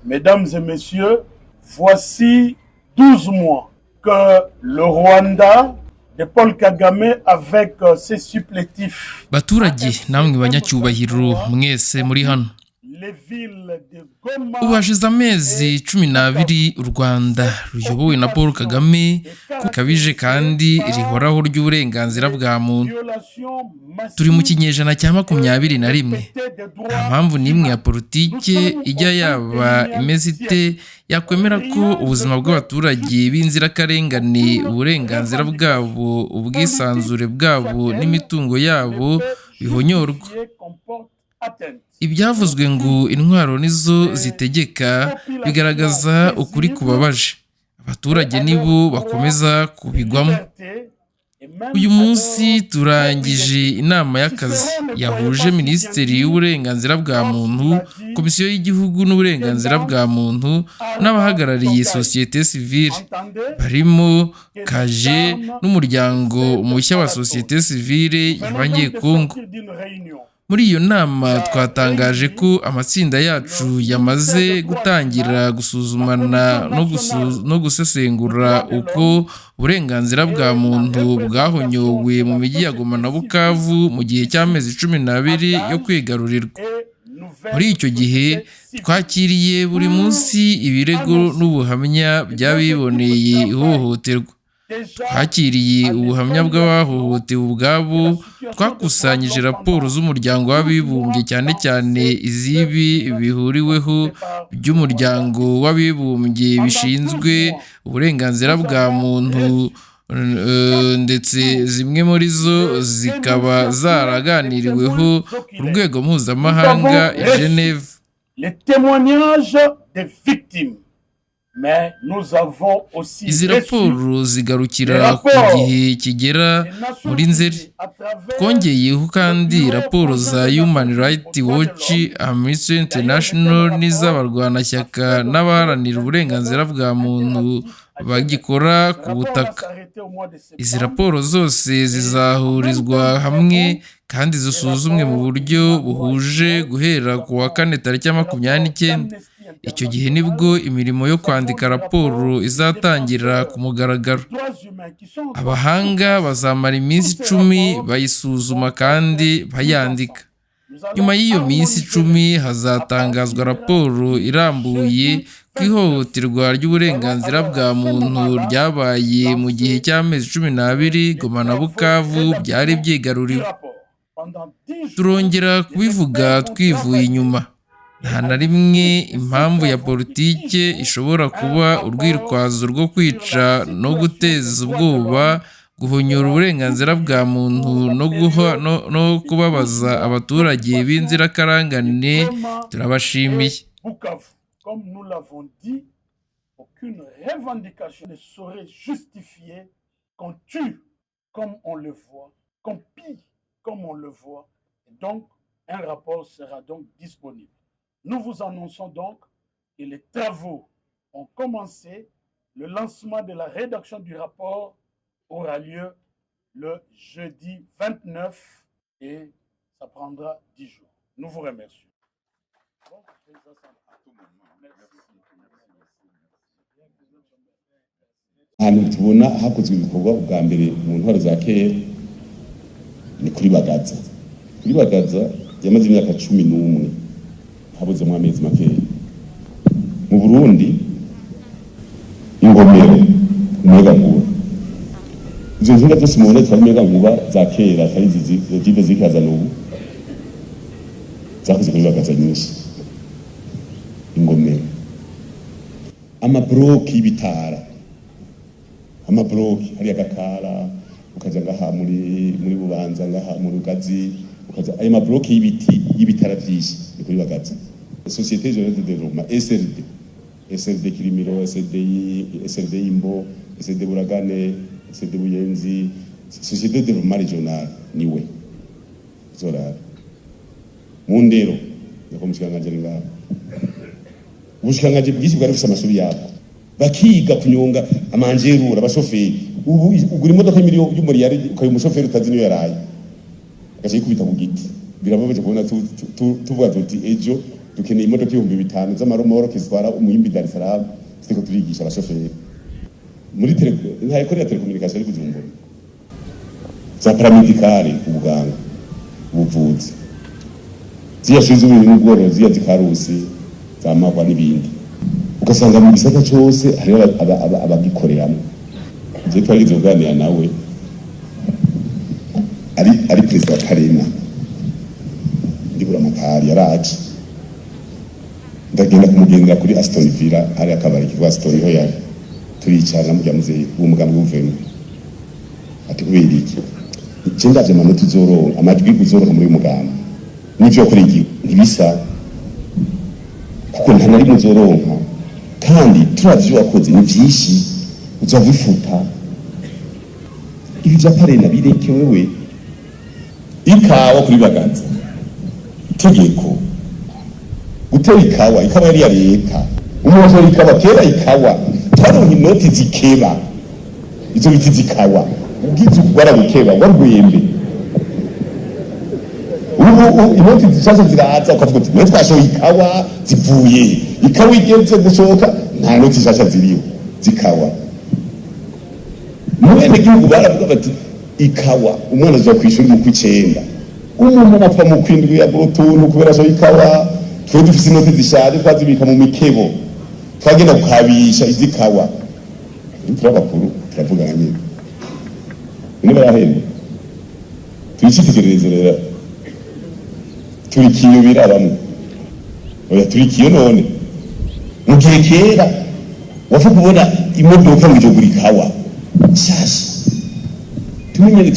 Mesdames et messieurs, voici 12 mois que le Rwanda de Paul Kagame avec ses supplétifs. Baturage namwe banyacyubahiro mwese muri hano. Ubu hashize amezi 12 u Rwanda ruyobowe na Paul Kagame kukabije kandi rihoraho ry'uburenganzira bwa muntu. Turi mu kinyejana cya 21. Nta mpamvu n'imwe ya politike ijya yaba imeze ite yakwemera ko ubuzima bw'abaturage b'inzirakarengane, uburenganzira bwabo, ubwisanzure bwabo n'imitungo yabo bihonyorwa. Ibyavuzwe ngo intwaro nizo zitegeka bigaragaza ukuri kubabaje. Abaturage nibo bakomeza kubigwamo. Uyu munsi turangije inama y'akazi yahuje Minisiteri y'Uburenganzira bwa Muntu, Komisiyo y'Igihugu n'Uburenganzira bwa Muntu n'abahagarariye sosiyete sivile barimo Kaje n'umuryango mushya wa sosiyete sivile y'Abanyekongo. Muri iyo nama twatangaje ko amatsinda yacu yamaze gutangira gusuzumana no gusesengura uko uburenganzira bwa muntu bwahonyowe mu mijyi ya Goma na Bukavu mu gihe cy'amezi 12 yo kwigarurirwa. Muri icyo gihe twakiriye buri munsi ibirego n'ubuhamya by'abiboneye ihohoterwa. Twakiriye ubuhamya bw'abahohotewe ubwabo, twakusanyije raporo z'umuryango w'abibumbye cyane cyane izibi bihuriweho by'umuryango w'abibumbye bishinzwe uburenganzira bwa muntu, ndetse zimwe muri zo zikaba zaraganiriweho ku rwego mpuzamahanga i Genève. Izi raporo zigarukira ku gihe kigera muri Nzeri. Twongeyeho kandi raporo za Human Rights Watch, Amnesty International n'iz'abarwanashyaka n'abaharanira uburenganzira bwa muntu bagikora ku butaka. Izi raporo zose zizahurizwa hamwe kandi zisuzumwe mu buryo buhuje guhera ku wa 4 tariki 29. Icyo gihe nibwo imirimo yo kwandika raporo izatangira ku mugaragaro. Abahanga bazamara iminsi 10 bayisuzuma kandi bayandika. Nyuma y'iyo minsi 10 hazatangazwa raporo irambuye ku ihohoterwa ry'uburenganzira bwa muntu ryabaye mu gihe cy'amezi 12 Goma na Bukavu byari byigaruriwe. Turongera kubivuga twivuye inyuma. Nta na rimwe impamvu ya politike ishobora kuba urwitwazo rwo kwica no guteza ubwoba, guhonyora uburenganzira bwa muntu no kubabaza abaturage b'inzirakarengane. Turabashimiye. Comme nous l'avons dit, aucune revendication ne saurait justifier qu'on tue comme on le voit, qu'on pille comme on le voit. Et donc, un rapport sera donc disponible. Nous vous annonçons donc que les travaux ont commencé. Le lancement de la rédaction du rapport aura lieu le jeudi 29 et ça prendra 10 jours. Nous vous remercions. Ahantu tubona hakozwe ibikorwa bwa mbere mu ntwaro za kera ni kuri Bagaza. Kuri Bagaza yamaze imyaka 11 habuze mu amezi makeya. Mu Burundi ingomero umuyagankuba, izo nzinga zose mubona zitwara umuyagankuba za kera atari zive zikaza n'ubu zakoze kuri Bagaza nyinshi. Ingomero, amabloki y'ibitara, amabloki hari agakara ukaja ngaha muri Bubanza, ngaha mu Rugazi, ukaja ayo mabloki y'ibiti y'ibitara byinshi ni kuri Bagaza. Société Générale de Développement SRD Kirimiro, SRD Imbo, SRD Buragane, SRD Buyenzi, Société de Développement Régional niwe zora mu ndero yako mushikanganje ngaha. Ubushikanganje bw'iki bwari bufite amasuri yabo bakiga kunyonga amanjerura abashoferi. Ubu ugura imodoka y'umuriyari ukaye umushoferi utazi niyo yaraye agace kubita ku giti. Birababaje kubona tuvuga tuti ejo dukeneye imodoka 5,000 z'amaromoro kizwara umuyimbi Dar es Salaam ziko turigisha abashoferi muri nta ekore ya telekomunikasiyo ari Bujumbura za paramedicale ubuganga ubuvuzi ziyashize ibintu bworozi ya zikarusi za magwa n'ibindi ugasanga mu gisata cyose hari abagikoreramo je twagize kuganira nawe ari president Karema ndibura makari yaraje ndagenda kumugendera kuri Aston Villa hari akabari kitwa Aston ho yari turicara mu byamuze umugambi w'uvemo ati kubera iki cyenda bya manota uzoronka amajwi uzoronka muri umugambi n'ivyo kuri iki ntibisa kuko nta nari muzoronka kandi turavyo wakoze ni byinshi uzavifuta ibi bya parena bireke wewe ikawa kuri baganza itegeko gutera ikawa yari ya leta umuntu ikawa kera ikawa twaronka inoti zikeba izo biti zikawa ugize ukubara gukeba warwembe ubu inoti zishasha ziraza ukavuga uti mwe twashoye ikawa zivuye ikawa igenze gushoka nta noti zishasha ziriho zikawa mwene gihugu baravuga bati ikawa umwana aza kwishura mu kwicenda umuntu apfa mu kwindwi ya burutuntu kubera so ikawa twe dufise inoti zishaje twazibika mu mikebo twagenda kukabisha izikawa turabakuru turavugana nyine niba yahembe tuyishitegereze rero turikiyo birabamwe oya turikiyo none mu gihe kera wafu kubona imodoka mu joguri kawa shasha tumenye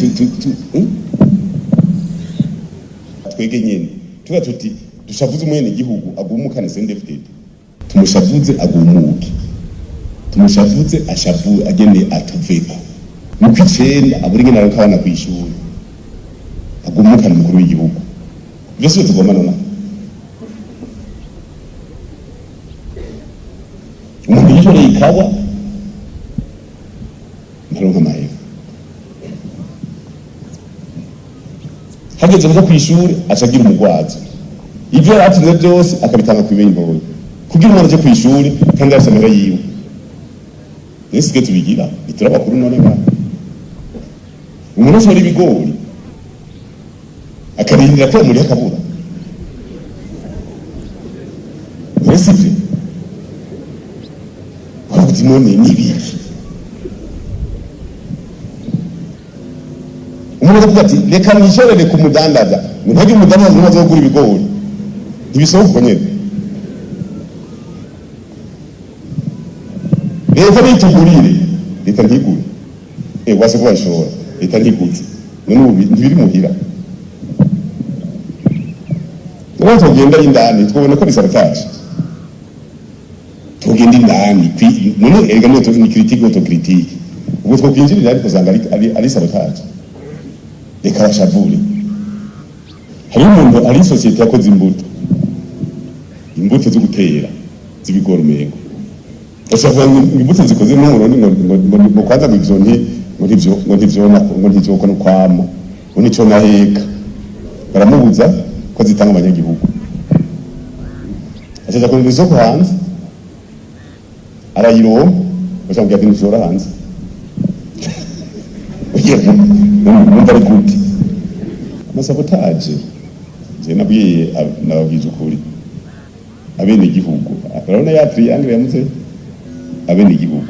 twege nyene tuga tuti dushavuze umwene gihugu agumukane sendefted tumushavuze agumuke tumushavuze ashavu agene atuveko mu kwicenda aburinge nayo kabana kwishura agumukane mukuru w'igihugu byose tugomana na umuntu yishore ikawa naronka mahera hageze kuja kwishura acagira umugwazi ivyo yaratunze byose akabitanga ku ibintu boye kugira umwana aje kwishura kandi asamera yiwe nese tubigira iturabakuru none nga umuntu ashora ibigori akarindira ko muri akabura nese ivyo kwavuze none nibiki umuntu avuga ati reka nishorere ku mudandaza ntajye umudandaza umaze kugura ibigori ntibisohoka nyene leta nitugurire leta ntigure wase ko bashobora leta ntiguze none ubu ntibiri muhira none tugenda indani twabona ko bisarataje tugenda indani none erega no ni critique autocritique ubwo twokwinjirira ariko zanga ari sabotage reka bashavure hari umuntu ari societe yakoze imbuto zo gutera z'ibigori umengo bashavuga imbuto zikoze n'umurundi ngo kwanza ngo ntivyo ko kwama ngo nico naheka baramubuza ko zitanga abanyagihugu achaza ko isoko hanze arayironka bashaka ati nishora hanze numva ari gute amasabotaje je nababwiye ukuri abene igihugu urabona ya triangle yamuze abene igihugu